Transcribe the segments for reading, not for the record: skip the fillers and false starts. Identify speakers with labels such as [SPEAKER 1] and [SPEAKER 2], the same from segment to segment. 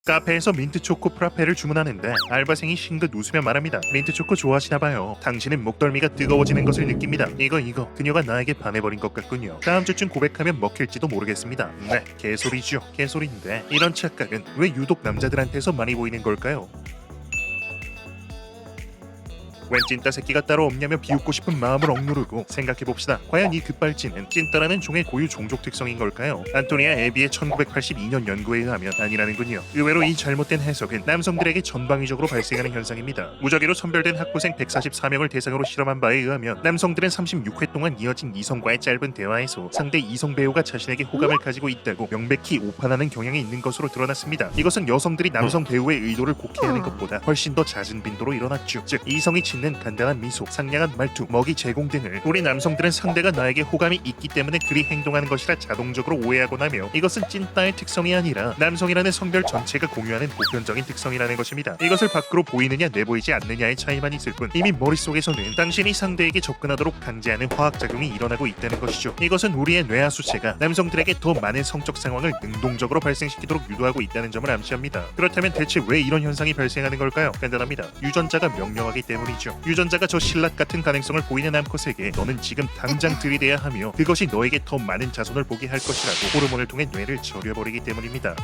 [SPEAKER 1] 카페에서 민트초코 프라페를 주문하는데 알바생이 싱긋 웃으며 말합니다. 민트초코 좋아하시나봐요. 당신은 목덜미가 뜨거워지는 것을 느낍니다. 이거 그녀가 나에게 반해버린 것 같군요. 다음 주쯤 고백하면 먹힐지도 모르겠습니다. 네, 개소리죠. 개소리인데 이런 착각은 왜 유독 남자들한테서 많이 보이는 걸까요? 웬 찐따 새끼가 따로 없냐며 비웃고 싶은 마음을 억누르고 생각해봅시다. 과연 이 급발진은 찐따라는 종의 고유 종족 특성인 걸까요? 안토니아 에비의 1982년 연구에 의하면 아니라는군요. 의외로 이 잘못된 해석은 남성들에게 전방위적으로 발생하는 현상입니다. 무작위로 선별된 학부생 144명을 대상으로 실험한 바에 의하면 남성들은 36회 동안 이어진 이성과의 짧은 대화에서 상대 이성 배우가 자신에게 호감을 가지고 있다고 명백히 오판하는 경향이 있는 것으로 드러났습니다. 이것은 여성들이 남성 배우의 의도를 곡해하는 것보다 훨씬 더 잦은 빈도로 일어났죠. 즉 이성이 짓는 간단한 미소, 상냥한 말투, 먹이 제공 등을 우리 남성들은 상대가 나에게 호감이 있기 때문에 그리 행동하는 것이라 자동적으로 오해하곤 하며 이것은 찐따의 특성이 아니라 남성이라는 성별 전체가 공유하는 보편적인 특성이라는 것입니다. 이것을 밖으로 보이느냐 내보이지 않느냐의 차이만 있을 뿐 이미 머릿속에서는 당신이 상대에게 접근하도록 강제하는 화학작용이 일어나고 있다는 것이죠. 이것은 우리의 뇌하수체가 남성들에게 더 많은 성적 상황을 능동적으로 발생시키도록 유도하고 있다는 점을 암시합니다. 그렇다면 대체 왜 이런 현상이 발생하는 걸까요? 간단합니다. 유전자가 명령하기 때문이죠. 유전자가 저 신라 같은 가능성을 보이는 암컷에게 너는 지금 당장 들이대야 하며 그것이 너에게 더 많은 자손을 보게 할 것이라고 호르몬을 통해 뇌를 절여버리기 때문입니다.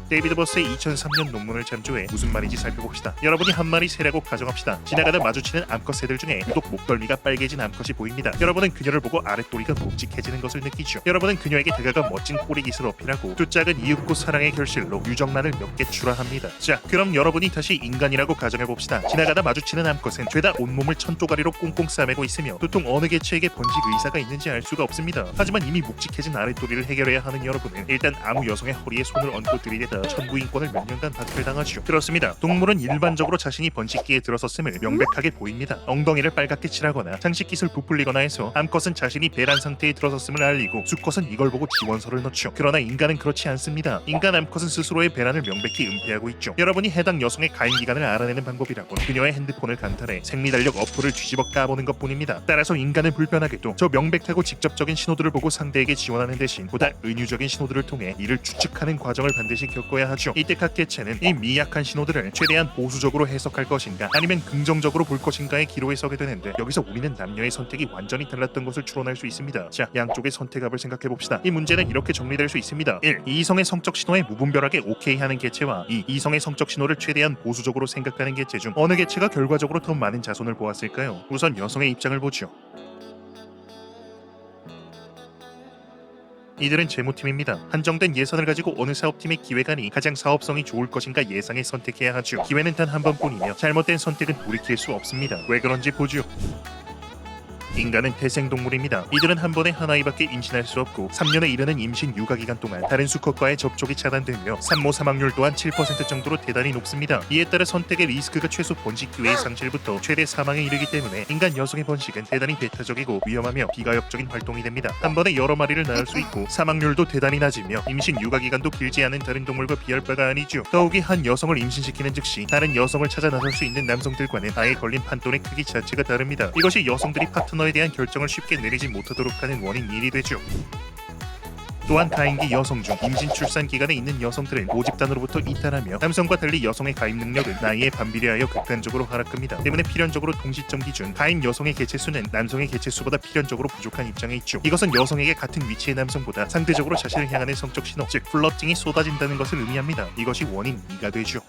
[SPEAKER 1] 데이비드 버스의 2003년 논문을 참조해 무슨 말인지 살펴봅시다. 여러분이 한 마리 새라고 가정합시다. 지나가다 마주치는 암컷 새들 중에 유독 목덜미가 빨개진 암컷이 보입니다. 여러분은 그녀를 보고 아랫도리가 묵직해지는 것을 느끼죠. 여러분은 그녀에게 다가가 멋진 꼬리깃을 어필하고 두 짝은 이윽고 사랑의 결실로 유정란을 몇 개 출하합니다. 자, 그럼 여러분이 다시 인간이라고 가정해봅시다. 지나가다 마주치는 암컷은 죄다 온몸을 천조가리로 꽁꽁 싸매고 있으며 도통 어느 개체에게 번식 의사가 있는지 알 수가 없습니다. 하지만 이미 묵직해진 아랫도리를 해결해야 하는 여러분은 일단 아무 여성의 허리에 손을 얹고 들이대다 천부인권을 몇 년간 박탈당하죠. 그렇습니다. 동물은 일반적으로 자신이 번식기에 들어섰음을 명백하게 보입니다. 엉덩이를 빨갛게 칠하거나 장식깃을 부풀리거나 해서 암컷은 자신이 배란 상태에 들어섰음을 알리고 수컷은 이걸 보고 지원서를 넣죠. 그러나 인간은 그렇지 않습니다. 인간 암컷은 스스로의 배란을 명백히 은폐하고 있죠. 여러분이 해당 여성의 가임 기간을 알아내는 방법이라곤 그녀의 핸드폰을 간탈해 생리달력 어플을 뒤집어 까보는 것뿐입니다. 따라서 인간은 불편하게도 저 명백하고 직접적인 신호들을 보고 상대에게 지원하는 대신 보다 은유적인 신호들을 통해 이를 추측하는 과정을 반드시 겪어야 하죠. 이때 각 개체는 이 미약한 신호들을 최대한 보수적으로 해석할 것인가 아니면 긍정적으로 볼 것인가의 기로에 서게 되는데 여기서 우리는 남녀의 선택이 완전히 달랐던 것을 추론할 수 있습니다. 자, 양쪽의 선택합을 생각해봅시다. 이 문제는 이렇게 정리될 수 있습니다. 1. 이성의 성적 신호에 무분별하게 오케이 하는 개체와 2. 이성의 성적 신호를 최대한 보수적으로 생각하는 개체 중 어느 개체가 결과적으로 더 많은 자손을 보았을까요? 우선 여성의 입장을 보죠. 이들은 재무팀입니다. 한정된 예산을 가지고 어느 사업팀의 기획안이 가장 사업성이 좋을 것인가 예상해 선택해야 하죠. 기회는 단 한 번뿐이며 잘못된 선택은 돌이킬 수 없습니다. 왜 그런지 보죠. 인간은 태생동물입니다. 이들은 한 번에 한 아이밖에 임신할 수 없고 3년에 이르는 임신 육아 기간 동안 다른 수컷과의 접촉이 차단되며 산모 사망률 또한 7% 정도로 대단히 높습니다. 이에 따라 선택의 리스크가 최소 번식 기회의 상실부터 최대 사망에 이르기 때문에 인간 여성의 번식은 대단히 배타적이고 위험하며 비가역적인 활동이 됩니다. 한 번에 여러 마리를 낳을 수 있고 사망률도 대단히 낮으며 임신 육아 기간도 길지 않은 다른 동물과 비할 바가 아니죠. 더욱이 한 여성을 임신시키는 즉시 다른 여성을 찾아 나설 수 있는 남성들과는 아예 걸린 판돈의 크기 자체가 다릅니다. 이것이 여성들이 파트너에 대한 결정을 쉽게 내리지 못하도록 하는 원인 1이 되죠. 또한 가임기 여성 중 임신 출산 기간에 있는 여성들은 모집단으로부터 이탈하며 남성과 달리 여성의 가임 능력은 나이에 반비례하여 극단적으로 하락합니다. 때문에 필연적으로 동시점 기준 가임 여성의 개체수는 남성의 개체수보다 필연적으로 부족한 입장에 있죠. 이것은 여성에게 같은 위치의 남성보다 상대적으로 자신을 향하는 성적 신호, 즉 플러팅이 쏟아진다는 것을 의미합니다. 이것이 원인 2가 되죠.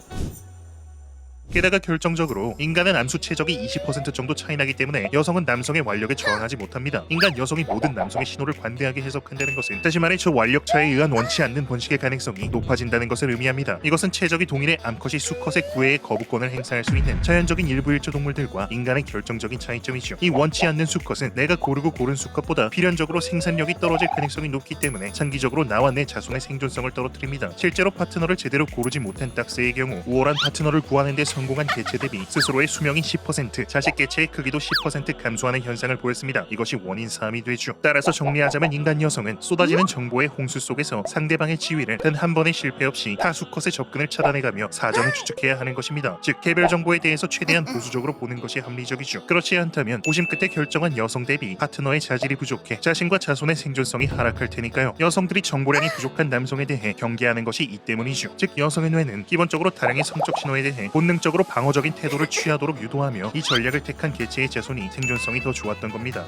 [SPEAKER 1] 게다가 결정적으로 인간은 암수 최적이 20% 정도 차이 나기 때문에 여성은 남성의 완력에 저항하지 못합니다. 인간 여성이 모든 남성의 신호를 관대하게 해석한다는 것은 다시 말해 저 완력차에 의한 원치 않는 번식의 가능성이 높아진다는 것을 의미합니다. 이것은 최적이 동일해 암컷이 수컷의 구애에 거부권을 행사할 수 있는 자연적인 일부일조 동물들과 인간의 결정적인 차이점이죠. 이 원치 않는 수컷은 내가 고르고 고른 수컷보다 필연적으로 생산력이 떨어질 가능성이 높기 때문에 장기적으로 나와 내 자손의 생존성을 떨어뜨립니다. 실제로 파트너를 제대로 고르지 못한 딱새의 경우 우월한 파트너를 구하는 데 성공한 개체 대비 스스로의 수명이 10%, 자식 개체의 크기도 10% 감소하는 현상을 보였습니다. 이것이 원인 사함이 되죠. 따라서 정리하자면 인간 여성은 쏟아지는 정보의 홍수 속에서 상대방의 지위를 단 한 번의 실패 없이 타수 컷의 접근을 차단해가며 사전을 추측해야 하는 것입니다. 즉 개별 정보에 대해서 최대한 보수적으로 보는 것이 합리적이죠. 그렇지 않다면 고심 끝에 결정한 여성 대비 파트너의 자질이 부족해 자신과 자손의 생존성이 하락할 테니까요. 여성들이 정보량이 부족한 남성에 대해 경계하는 것이 이 때문이죠. 즉 여성의 뇌는 기본적으로 다량의 성적 신호에 대해 본능적으로 방어적인 태도를 취하도록 유도하며 이 전략을 택한 개체의 자손이 생존성이 더 좋았던 겁니다.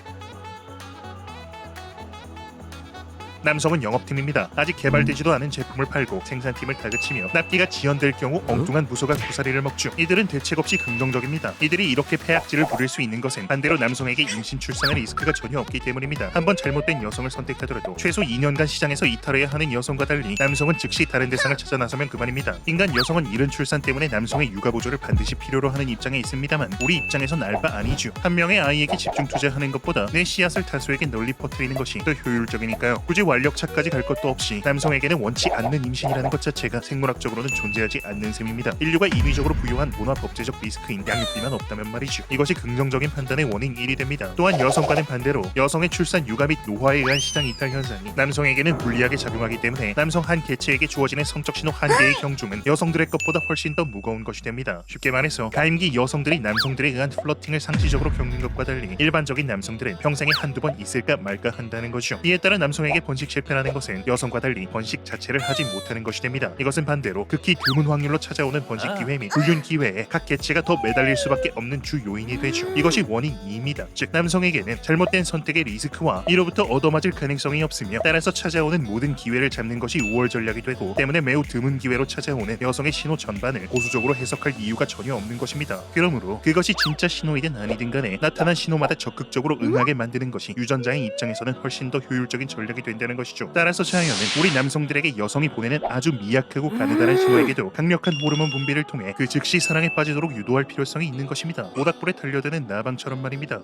[SPEAKER 1] 남성은 영업팀입니다. 아직 개발되지도 않은 제품을 팔고 생산팀을 다그치며 납기가 지연될 경우 엉뚱한 부서가 고사리를 먹죠. 이들은 대책 없이 긍정적입니다. 이들이 이렇게 폐악질을 부릴 수 있는 것은 반대로 남성에게 임신 출산의 리스크가 전혀 없기 때문입니다. 한번 잘못된 여성을 선택하더라도 최소 2년간 시장에서 이탈해야 하는 여성과 달리 남성은 즉시 다른 대상을 찾아 나서면 그만입니다. 인간 여성은 이른 출산 때문에 남성의 육아 보조를 반드시 필요로 하는 입장에 있습니다만 우리 입장에선 알바 아니죠. 한 명의 아이에게 집중 투자하는 것보다 내 씨앗을 다수에게 널리 퍼뜨리는 것이 더 효율적이니까요. 굳이 완력차까지 갈 것도 없이 남성에게는 원치 않는 임신이라는 것 자체가 생물학적으로는 존재하지 않는 셈입니다. 인류가 인위적으로 부여한 문화 법제적 리스크인 양육비만 없다면 말이죠. 이것이 긍정적인 판단의 원인 1이 됩니다. 또한 여성과는 반대로 여성의 출산 육아 및 노화에 의한 시장 이탈 현상이 남성에게는 불리하게 작용하기 때문에 남성 한 개체에게 주어지는 성적 신호 한 개의 경중은 여성들의 것보다 훨씬 더 무거운 것이 됩니다. 쉽게 말해서 가임기 여성들이 남성들에 의한 플러팅을 상시적으로 겪는 것과 달리 일반적인 남성들은 평생에 한두 번 있을까 말까 한다는 거죠. 이에 따라 남성에게 번식 실패라는 것은 여성과 달리 번식 자체를 하지 못하는 것이 됩니다. 이것은 반대로 극히 드문 확률로 찾아오는 번식 기회 및 불륜 기회에 각 개체가 더 매달릴 수밖에 없는 주 요인이 되죠. 이것이 원인 2입니다. 즉 남성에게는 잘못된 선택의 리스크와 이로부터 얻어맞을 가능성이 없으며 따라서 찾아오는 모든 기회를 잡는 것이 우월 전략이 되고 때문에 매우 드문 기회로 찾아오는 여성의 신호 전반을 보수적으로 해석할 이유가 전혀 없는 것입니다. 그러므로 그것이 진짜 신호이든 아니든 간에 나타난 신호마다 적극적으로 응하게 만드는 것이 유전자의 입장에서는 훨씬 더 효율적인 전략이 된다는 것이죠. 따라서 자연은 우리 남성들에게 여성이 보내는 아주 미약하고 가느다란 신호에게도 강력한 호르몬 분비를 통해 그 즉시 사랑에 빠지도록 유도할 필요성이 있는 것입니다. 모닥불에 달려드는 나방처럼 말입니다.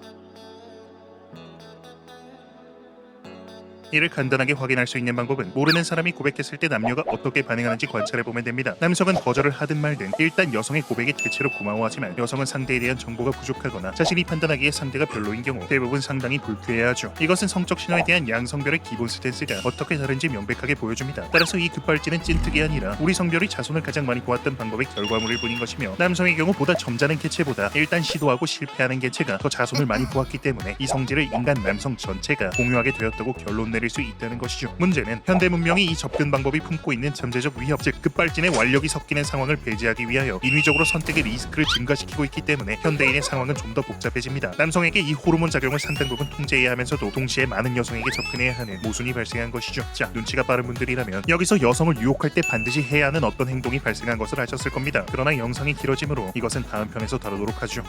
[SPEAKER 1] 이를 간단하게 확인할 수 있는 방법은 모르는 사람이 고백했을 때 남녀가 어떻게 반응하는지 관찰해보면 됩니다. 남성은 거절을 하든 말든 일단 여성의 고백에 대체로 고마워하지만 여성은 상대에 대한 정보가 부족하거나 자신이 판단하기에 상대가 별로인 경우 대부분 상당히 불쾌해하죠. 이것은 성적 신호에 대한 양성별의 기본 스탠스가 어떻게 다른지 명백하게 보여줍니다. 따라서 이 급발진은 찐특이 아니라 우리 성별이 자손을 가장 많이 보았던 방법의 결과물일 뿐인 것이며 남성의 경우 보다 점잖은 개체보다 일단 시도하고 실패하는 개체가 더 자손을 많이 보았기 때문에 이 성질을 인간 남성 전체가 공유하게 되었다고 결론 내릴 수 있다는 것이죠. 문제는 현대 문명이 이 접근 방법이 품고 있는 잠재적 위협, 즉 급발진의 완력이 섞이는 상황을 배제하기 위하여 인위적으로 선택의 리스크를 증가시키고 있기 때문에 현대인의 상황은 좀 더 복잡해집니다. 남성에게 이 호르몬 작용을 상당 부분 통제해야 하면서도 동시에 많은 여성에게 접근해야 하는 모순이 발생한 것이죠. 자, 눈치가 빠른 분들이라면 여기서 여성을 유혹할 때 반드시 해야 하는 어떤 행동이 발생한 것을 아셨을 겁니다. 그러나 영상이 길어지므로 이것은 다음 편에서 다루도록 하죠.